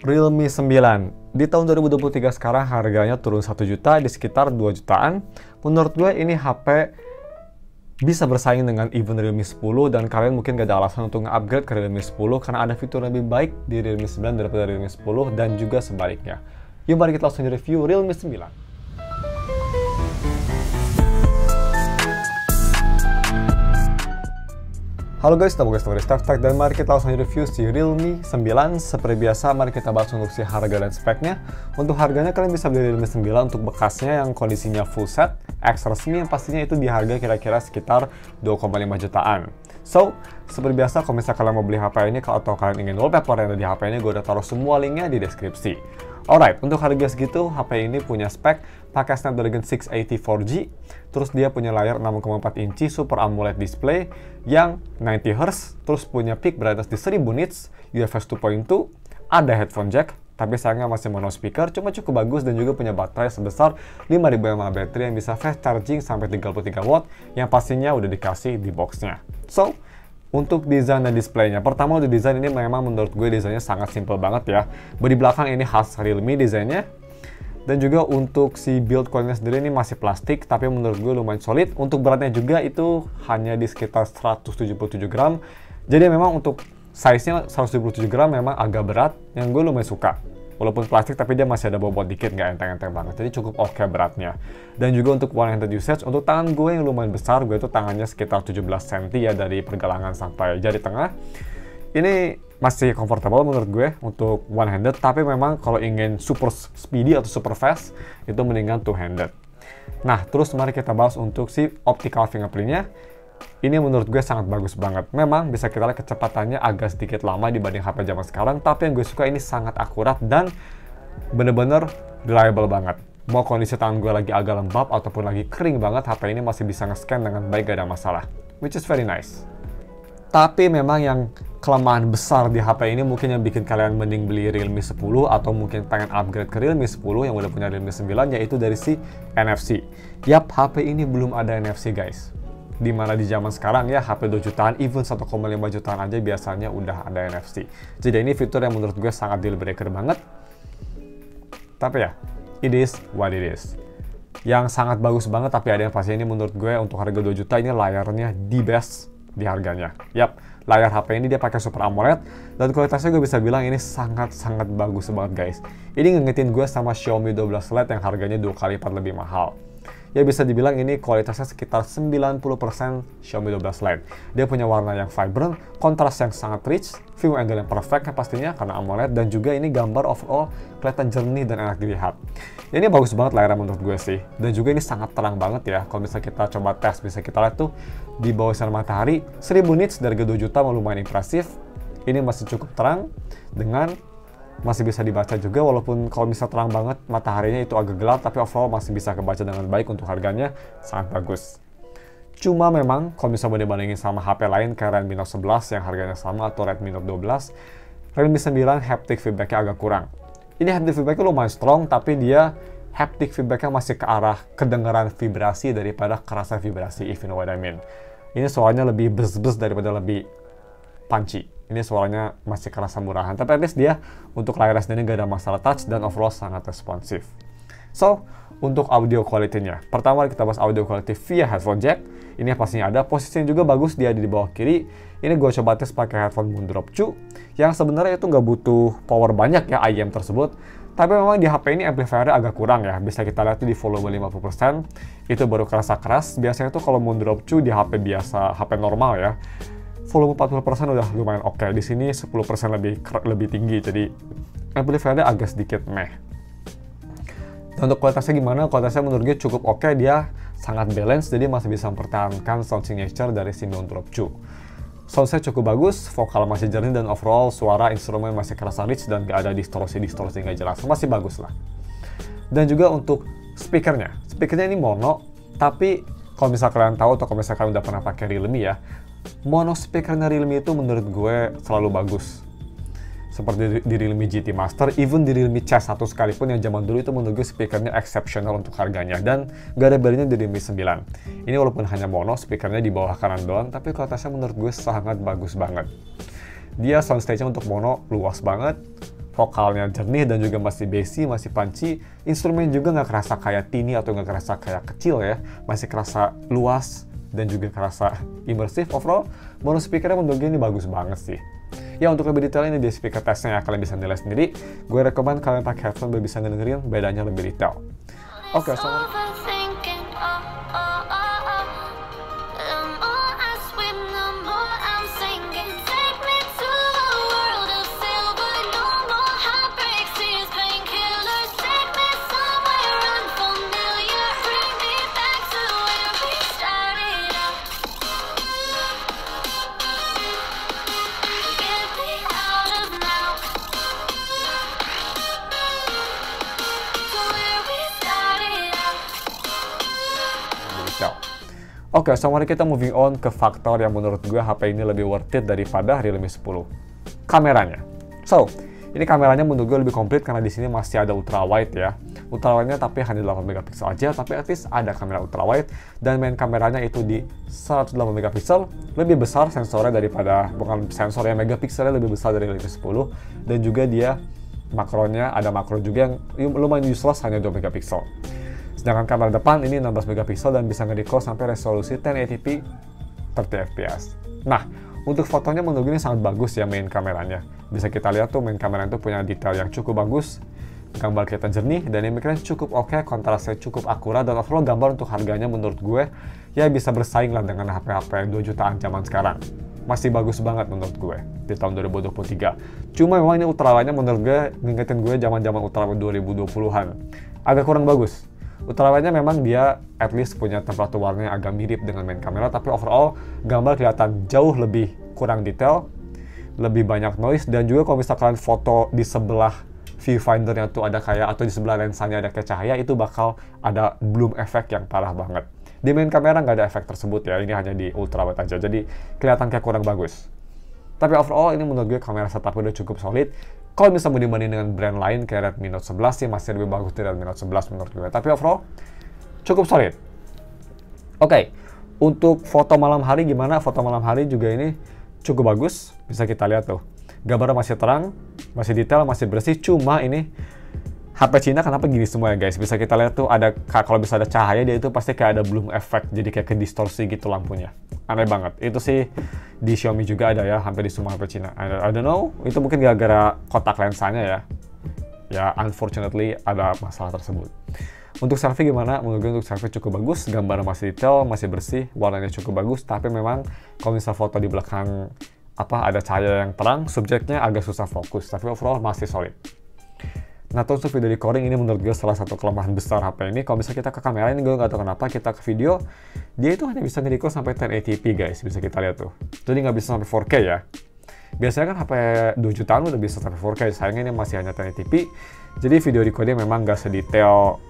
Realme 9 di tahun 2023 sekarang harganya turun 1 juta di sekitar 2 jutaan. Menurut gue ini HP bisa bersaing dengan even Realme 10 dan kalian mungkin gak ada alasan untuk nge-upgrade ke Realme 10 karena ada fitur lebih baik di Realme 9 daripada Realme 10 dan juga sebaliknya. Yuk mari kita langsung review Realme 9. Halo guys, nama gue Story Stack dan mari kita langsung review si Realme 9. Seperti biasa, mari kita bahas untuk si harga dan speknya. Untuk harganya kalian bisa beli Realme 9 untuk bekasnya yang kondisinya full set, X resmi yang pastinya itu di harga kira-kira sekitar 2,5 jutaan. So, seperti biasa kalau misalnya kalian mau beli HP ini atau kalian ingin wallpaper yang ada di HP ini, gue udah taruh semua linknya di deskripsi. Alright, untuk harga segitu, HP ini punya spek pakai Snapdragon 680 4G, terus dia punya layar 6,4 inci Super AMOLED display yang 90Hz, terus punya peak brightness di 1000 nits, UFS 2.2, ada headphone jack, tapi sayangnya masih mono speaker, cuma cukup bagus dan juga punya baterai sebesar 5000 mAh baterai yang bisa fast charging sampai 33 watt, yang pastinya udah dikasih di boxnya. So, untuk desain dan displaynya, pertama untuk desain ini memang menurut gue desainnya sangat simple banget ya. Bodi belakang ini khas Realme desainnya. Dan juga untuk si build coilnya sendiri ini masih plastik, tapi menurut gue lumayan solid. Untuk beratnya juga itu hanya di sekitar 177 gram. Jadi memang untuk size-nya 177 gram memang agak berat, yang gue lumayan suka. Walaupun plastik, tapi dia masih ada bobot dikit, nggak enteng-enteng banget. Jadi cukup oke beratnya. Dan juga untuk one-handed usage, untuk tangan gue yang lumayan besar, gue itu tangannya sekitar 17 cm ya dari pergelangan sampai jari tengah. Ini masih comfortable menurut gue untuk one-handed, tapi memang kalau ingin super speedy atau super fast, itu mendingan two-handed. Nah, terus mari kita bahas untuk si optical fingerprint-nya. Ini menurut gue sangat bagus banget. Memang bisa kita lihat kecepatannya agak sedikit lama dibanding HP zaman sekarang, tapi yang gue suka ini sangat akurat dan bener-bener reliable banget. Mau kondisi tangan gue lagi agak lembab ataupun lagi kering banget, HP ini masih bisa nge-scan dengan baik, gak ada masalah. Which is very nice. Tapi memang yang kelemahan besar di HP ini mungkin yang bikin kalian mending beli Realme 10 atau mungkin pengen upgrade ke Realme 10 yang udah punya Realme 9, yaitu dari si NFC. Yap, HP ini belum ada NFC guys. Dimana di zaman sekarang ya HP 2 jutaan, even 1,5 jutaan aja biasanya udah ada NFC. Jadi ini fitur yang menurut gue sangat deal breaker banget. Tapi ya, it is what it is. Yang sangat bagus banget, tapi ada yang pasti ini menurut gue untuk harga 2 juta ini layarnya the best di harganya. Yap, layar HP ini dia pakai Super AMOLED dan kualitasnya gue bisa bilang ini sangat-sangat bagus banget guys. Ini ngingetin gue sama Xiaomi 12 Lite yang harganya 2 kali lipat lebih mahal. Ya bisa dibilang ini kualitasnya sekitar 90% Xiaomi 12 Lite. Dia punya warna yang vibrant, kontras yang sangat rich, view angle yang perfect pastinya karena AMOLED, dan juga ini gambar overall kelihatan jernih dan enak dilihat. Ya, ini bagus banget layarnya menurut gue sih. Dan juga ini sangat terang banget ya. Kalau misalnya kita coba tes, bisa kita lihat tuh di bawah sinar matahari 1000 nits dari 2 juta lumayan impresif. Ini masih cukup terang dengan masih bisa dibaca juga, walaupun kalau misal terang banget mataharinya itu agak gelap, tapi overall masih bisa kebaca dengan baik. Untuk harganya sangat bagus. Cuma memang kalau misalnya mau dibandingin sama HP lain kayak Redmi Note 11 yang harganya sama atau Redmi Note 12, Realme 9 haptic feedback-nya agak kurang. Ini haptic feedback-nya lumayan strong, tapi dia haptic feedback-nya masih ke arah kedengaran vibrasi daripada kerasa vibrasi, if you know what I mean. Ini suaranya lebih bes-bes daripada lebih punchy. Ini suaranya masih kerasa murahan, tapi at least dia untuk layarnya sendiri gak ada masalah touch dan overall sangat responsif. So, untuk audio quality-nya, pertama kita bahas audio quality via headphone jack. Ini pastinya ada, posisinya juga bagus, dia di bawah kiri. Ini gue coba tes pakai headphone Moondrop 2, yang sebenarnya itu nggak butuh power banyak ya IM tersebut. Tapi memang di HP ini amplifier-nya agak kurang ya, bisa kita lihat di volume 50%, itu baru kerasa keras. Biasanya tuh kalau Moondrop 2 di HP biasa, HP normal ya, volume 40% udah lumayan oke. Di sini 10% lebih tinggi, jadi amplifiernya agak sedikit meh. Dan untuk kualitasnya gimana? Kualitasnya menurut gue cukup oke, dia sangat balance, jadi masih bisa mempertahankan sound signature dari si Moondrop 2. Soundnya cukup bagus, vokal masih jernih, dan overall suara instrumen masih kerasa rich dan gak ada distorsi nggak jelas, masih bagus lah. Dan juga untuk speakernya ini mono, tapi kalau misalnya kalian tahu atau kalau misalnya kalian udah pernah pakai Realme ya, mono speakernya Realme itu menurut gue selalu bagus. Seperti di Realme GT Master, even di Realme C1 sekalipun yang zaman dulu itu menurut gue speakernya exceptional untuk harganya, dan gak ada bandingnya di Realme 9. Ini walaupun hanya mono, speakernya di bawah kanan doang, tapi kualitasnya menurut gue sangat bagus banget. Dia soundstage-nya untuk mono luas banget, vokalnya jernih dan juga masih bassy, masih punchy. Instrumen juga nggak kerasa kayak tiny atau nggak kerasa kayak kecil ya, masih kerasa luas dan juga kerasa imersif. Overall, mono speakernya menurut gue ini bagus banget sih. Ya, untuk lebih detail ini di speaker testnya ya, kalian bisa nilai sendiri. Gue rekomen kalian pakai headphone biar bisa ngedengerin bedanya lebih detail. Oke, Oke, so mari kita moving on ke faktor yang menurut gue HP ini lebih worth it daripada Realme 10. Kameranya. So, ini kameranya menurut gue lebih komplit karena di sini masih ada ultra wide ya. Ultra wide-nya tapi hanya 8 megapiksel aja, tapi at least ada kamera ultra wide dan main kameranya itu di 108 megapiksel, lebih besar sensornya daripada, bukan sensor ya, megapikselnya lebih besar dari Realme 10 dan juga dia makronya ada makro juga yang lumayan useless, hanya 2 megapiksel. Sedangkan kamera depan ini 16 megapiksel dan bisa nge-record sampai resolusi 1080p 30 fps. Nah, untuk fotonya menurut gue ini sangat bagus ya main kameranya. Bisa kita lihat tuh main kamera itu punya detail yang cukup bagus, gambar kelihatan jernih, dan image-nya cukup oke, kontrasnya cukup akurat, dan overall gambar untuk harganya menurut gue ya bisa bersaing lah dengan HP-HP 2 jutaan zaman sekarang. Masih bagus banget menurut gue di tahun 2023. Cuma memang ini ultrawide-nya menurut gue ngingetin gue zaman-zaman ultrawide 2020-an. Agak kurang bagus. Ultrawide-nya memang dia at least punya temperatur warnanya agak mirip dengan main kamera, tapi overall gambar kelihatan jauh lebih kurang detail, lebih banyak noise, dan juga kalau misalkan foto di sebelah viewfindernya tuh ada kayak, atau di sebelah lensanya ada kayak cahaya, itu bakal ada bloom effect yang parah banget. Di main kamera nggak ada efek tersebut ya, ini hanya di ultrawide aja, jadi kelihatan kayak kurang bagus. Tapi overall ini menurut gue kamera setup udah cukup solid. Kalau misalnya mau dibanding dengan brand lain kayak Redmi Note 11 sih masih lebih bagus dari Redmi Note 11 menurut gue. Tapi overall cukup solid. Oke, untuk foto malam hari gimana? Foto malam hari juga ini cukup bagus. Bisa kita lihat tuh. Gambarnya masih terang, masih detail, masih bersih. Cuma ini HP Cina kenapa gini semua ya guys? Bisa kita lihat tuh ada, kalau bisa ada cahaya dia itu pasti kayak ada bloom effect, jadi kayak ke distorsi gitu lampunya. Aneh banget. Itu sih di Xiaomi juga ada ya, hampir di semua HP Cina. I don't know, itu mungkin gara-gara kotak lensanya ya. Ya unfortunately ada masalah tersebut. Untuk selfie gimana? Menurut gue untuk selfie cukup bagus, gambarnya masih detail, masih bersih, warnanya cukup bagus, tapi memang kalau misal foto di belakang ada cahaya yang terang, subjeknya agak susah fokus, tapi overall masih solid. Nah, untuk video recording ini menurut gue salah satu kelemahan besar HP ini. Kalau misalnya kita ke kamera ini, gue nggak tahu kenapa kita ke video, dia itu hanya bisa nge-record sampai 1080p guys, bisa kita lihat tuh. Jadi nggak bisa sampai 4K ya. Biasanya kan HP 2 jutaan udah bisa sampai 4K, sayangnya ini masih hanya 1080p. Jadi video recording memang nggak sedetail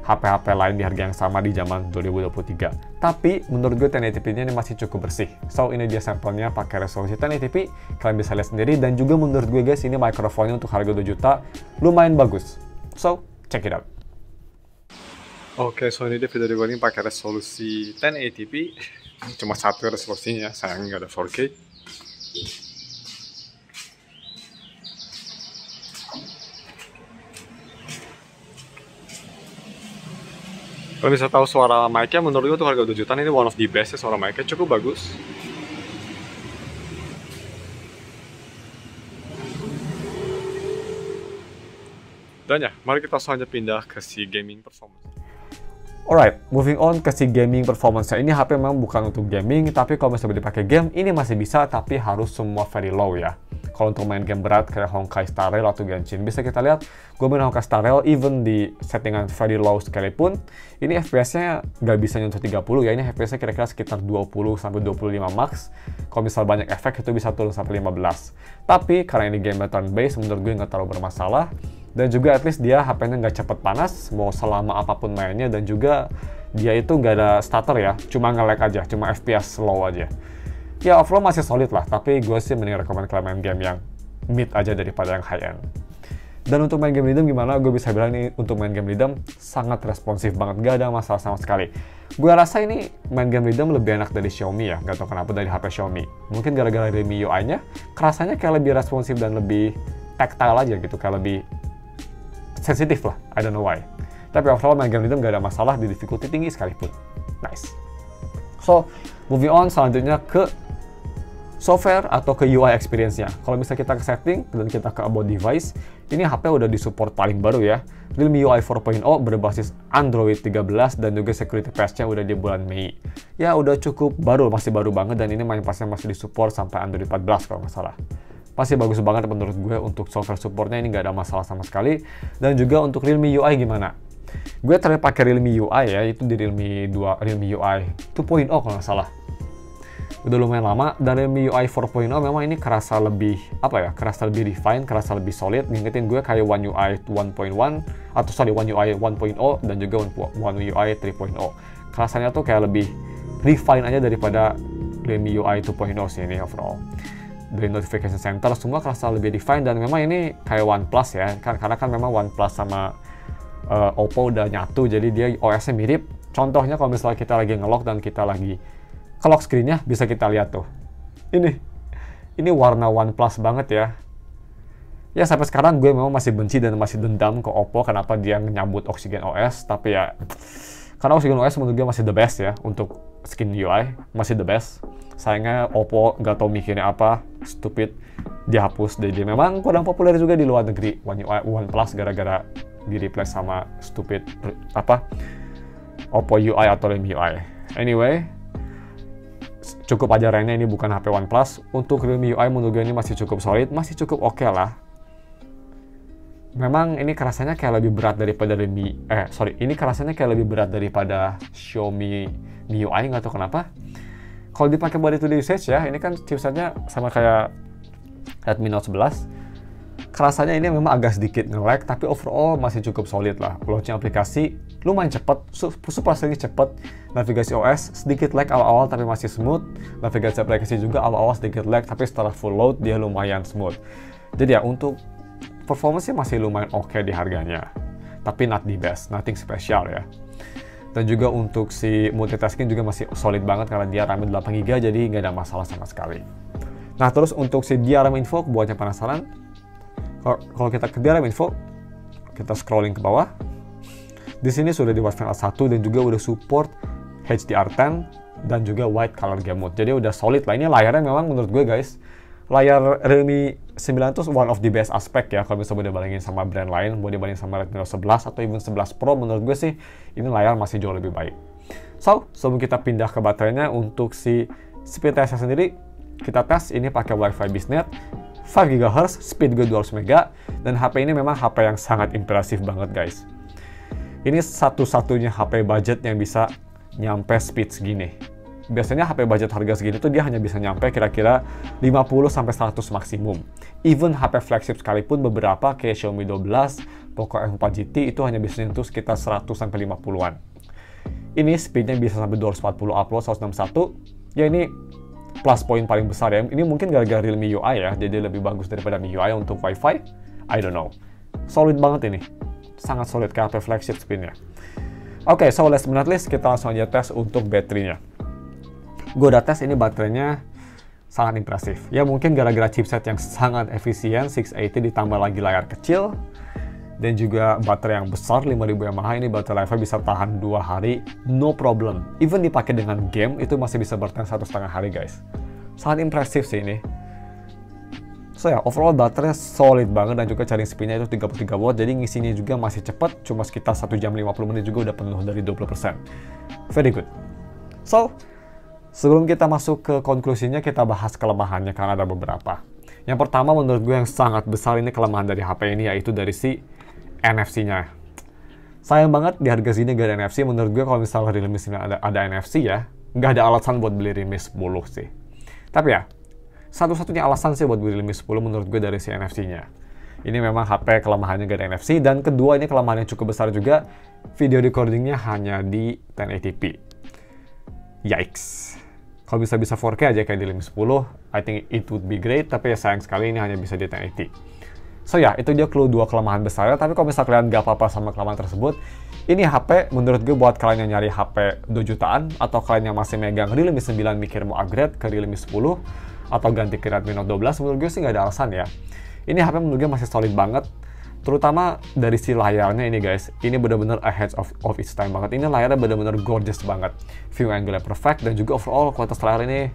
HP-HP lain di harga yang sama di zaman 2023. Tapi menurut gue 1080p-nya ini masih cukup bersih. So ini dia sampelnya pakai resolusi 1080p, kalian bisa lihat sendiri. Dan juga menurut gue guys, ini mikrofonnya untuk harga 2 juta lumayan bagus. So check it out. Oke, so ini dia video recording pakai resolusi 1080p. Cuma satu resolusinya, sayangnya nggak ada 4K. Kalau bisa tahu suara mic-nya, menurut gue tuh harga 2 jutaan ini one of the best ya, suara mic-nya cukup bagus. Dan ya, mari kita langsung aja pindah ke si gaming performance. Alright, moving on ke si gaming performance. Ini HP memang bukan untuk gaming, tapi kalau misalnya dipakai game, ini masih bisa, tapi harus semua very low ya. Kalau untuk main game berat kayak Honkai Star Rail atau Genshin, bisa kita lihat, gue main Honkai Star Rail, even di settingan very low sekalipun, ini FPS-nya nggak bisa nyentuh 30 ya, ini FPS-nya kira-kira sekitar 20-25 max. Kalau misal banyak efek, itu bisa turun sampai 15. Tapi, karena ini game turn-based, menurut gue nggak terlalu bermasalah. Dan juga at least dia HP-nya nggak cepet panas, mau selama apapun mainnya, dan juga dia itu nggak ada stutter ya, cuma nge-lag aja, cuma FPS slow aja. Ya overall masih solid lah, tapi gue sih mending rekomend kalian main game yang mid aja daripada yang high-end. Dan untuk main game rhythm gimana? Gue bisa bilang ini untuk main game rhythm sangat responsif banget, gak ada masalah sama sekali. Gue rasa ini main game rhythm lebih enak dari Xiaomi ya, gak tau kenapa dari HP Xiaomi. Mungkin gara-gara dari MIUI-nya, kerasanya kayak lebih responsif dan lebih tactile aja gitu, kayak lebih sensitif lah, I don't know why. Tapi overall megang rhythm gak ada masalah di difficulty tinggi sekalipun. Nice. So, moving on selanjutnya ke software atau ke UI experience-nya. Kalau misalnya kita ke setting dan kita ke about device, ini HP udah disupport paling baru ya. Realme UI 4.0 berbasis Android 13 dan juga security patch-nya udah di bulan Mei. Ya udah cukup baru, masih baru banget, dan ini main pasnya masih disupport sampai Android 14 kalau nggak salah. Masih bagus banget menurut gue untuk software supportnya, ini nggak ada masalah sama sekali. Dan juga untuk Realme UI gimana? Gue terakhir pakai Realme UI ya, itu di Realme UI 2.0 kalau nggak salah. Udah lumayan lama, dan Realme UI 4.0 memang ini kerasa lebih, kerasa lebih refine, kerasa lebih solid. Ngingetin gue kayak One UI 1.1, atau One UI 1.0 dan juga One UI 3.0. Kerasanya tuh kayak lebih refine aja daripada Realme UI 2.0 sih ini overall. Dari notification center, semua kerasa lebih refine, dan memang ini kayak OnePlus ya, karena kan memang OnePlus sama Oppo udah nyatu, jadi dia OS-nya mirip. Contohnya kalau misalnya kita lagi nge-lock dan kita lagi ke-lock screen-nya, bisa kita lihat tuh. Ini warna OnePlus banget ya. Ya sampai sekarang gue memang masih benci dan masih dendam ke Oppo kenapa dia nyambut Oxygen OS, tapi ya karena Oxygen OS menurut gue masih the best ya untuk skin UI, masih the best. Sayangnya Oppo nggak tahu mikirnya apa, stupid, dihapus. Jadi memang kurang populer juga di luar negeri OnePlus gara-gara di-replace sama stupid Oppo UI atau Realme UI. Anyway, cukup aja range-nya, ini bukan HP OnePlus. Untuk Realme UI menurut gue ini masih cukup solid, masih cukup oke lah. Memang ini kerasanya kayak lebih berat daripada ini kerasanya kayak lebih berat daripada Xiaomi MIUI, nggak tahu kenapa. Kalau dipakai buat itu di usage ya, ini kan chipsetnya sama kayak Redmi Note 11. Kerasanya ini memang agak sedikit nge-lag, tapi overall masih cukup solid lah. Launching aplikasi lumayan cepat, super cepet. Navigasi OS sedikit lag awal-awal tapi masih smooth. Navigasi aplikasi juga awal-awal sedikit lag, tapi setelah full load dia lumayan smooth. Jadi ya untuk performance masih lumayan oke di harganya. Tapi not the best, nothing special ya. Dan juga untuk si multitasking juga masih solid banget karena dia RAM 8GB, jadi nggak ada masalah sama sekali. Nah terus untuk si DRM info, buat yang penasaran, kalau kita ke DRM info, kita scrolling ke bawah. Di sini sudah di wideband 1 dan juga udah support HDR10 dan juga wide color game mode. Jadi udah solid lah. Ini layarnya memang menurut gue guys, layar Realme 9 itu one of the best aspek ya kalau misalnya dibandingin sama brand lain, mau dibandingin sama Redmi Note 11 atau even 11 Pro, menurut gue sih ini layar masih jauh lebih baik. So, sebelum kita pindah ke baterainya, untuk si speed testnya sendiri, kita tes ini pakai Wi-Fi Biznet 5 GHz, speed gue 200 MB, dan HP ini memang HP yang sangat impresif banget guys. Ini satu-satunya HP budget yang bisa nyampe speed segini. Biasanya HP budget harga segini tuh dia hanya bisa nyampe kira-kira 50-100 maksimum. Even HP flagship sekalipun beberapa kayak Xiaomi 12, Poco F4 GT itu hanya bisa nyentuh sekitar 100-50-an. Ini speednya bisa sampai 240 upload 161. Ya ini plus point paling besar ya. Ini mungkin gara-gara Realme UI ya, jadi lebih bagus daripada MIUI untuk Wi-Fi. I don't know. Solid banget ini. Sangat solid ke HP flagship speednya. Oke, so last but not least, kita langsung aja tes untuk baterainya. Gue udah tes, ini baterainya sangat impresif. Ya mungkin gara-gara chipset yang sangat efisien, 680 ditambah lagi layar kecil, dan juga baterai yang besar 5000 mAh, ini baterai life bisa tahan 2 hari, no problem. Even dipakai dengan game, itu masih bisa bertahan 1,5 hari guys. Sangat impresif sih ini. So ya, overall baterainya solid banget, dan juga charging speednya itu 33 watt, jadi ngisinya juga masih cepat, cuma sekitar 1 jam 50 menit juga udah penuh dari 20%. Very good. So, sebelum kita masuk ke konklusinya, kita bahas kelemahannya karena ada beberapa. Yang pertama menurut gue yang sangat besar ini kelemahan dari HP ini, yaitu dari si NFC-nya. Sayang banget di harga sini gak ada NFC. Menurut gue kalau misalnya Realme 9 ada NFC ya, nggak ada alasan buat beli Realme 10 sih. Tapi ya, satu-satunya alasan sih buat beli Realme 10 menurut gue dari si NFC-nya. Ini memang HP kelemahannya gak ada NFC, dan kedua ini kelemahan yang cukup besar juga, video recordingnya hanya di 1080p. Yikes. Kalau bisa 4K aja kayak di Realme 10, I think it would be great, tapi ya sayang sekali ini hanya bisa di 1080. So ya, itu dia clue 2 kelemahan besarnya, tapi kalau misalnya kalian gak apa-apa sama kelemahan tersebut, ini HP menurut gue buat kalian yang nyari HP 2 jutaan, atau kalian yang masih megang Realme 9 mikir mau upgrade ke Realme 10, atau ganti ke Redmi Note 12, menurut gue sih nggak ada alasan ya. Ini HP menurut gue masih solid banget, terutama dari si layarnya ini guys. Ini benar-benar ahead of its time banget. Ini layarnya benar-benar gorgeous banget, view angle-nya perfect, dan juga overall kualitas layar ini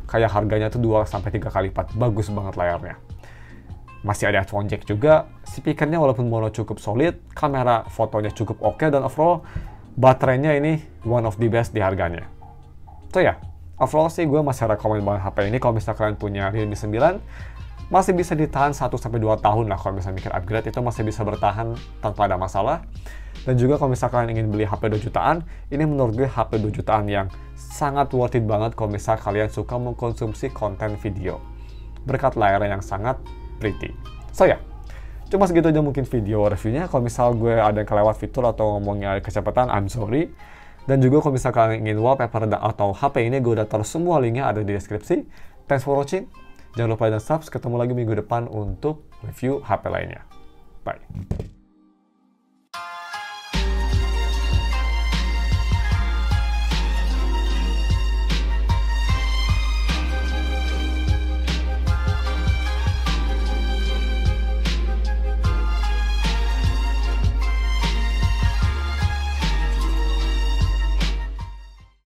kayak harganya tuh 2-3 kali lipat. Bagus banget layarnya. Masih ada headphone jack juga, speakernya walaupun mono cukup solid, kamera fotonya cukup oke, dan overall baterainya ini one of the best di harganya. So ya, overall sih gue masih rekomend banget HP ini. Kalau misalnya kalian punya Realme 9, masih bisa ditahan 1-2 tahun lah. Kalau misalnya mikir upgrade, itu masih bisa bertahan tanpa ada masalah. Dan juga kalau misalnya kalian ingin beli HP 2 jutaan, ini menurut gue HP 2 jutaan yang sangat worth it banget kalau misalnya kalian suka mengkonsumsi konten video berkat layarnya yang sangat pretty. So ya, cuma segitu aja mungkin video reviewnya. Kalau misal gue ada yang kelewat fitur atau ngomongnya kecepatan, I'm sorry. Dan juga kalau misalnya kalian ingin wallpaper atau HP ini, gue udah taruh semua linknya ada di deskripsi. Thanks for watching. Jangan lupa dan subscribe. Ketemu lagi minggu depan untuk review HP lainnya. Bye.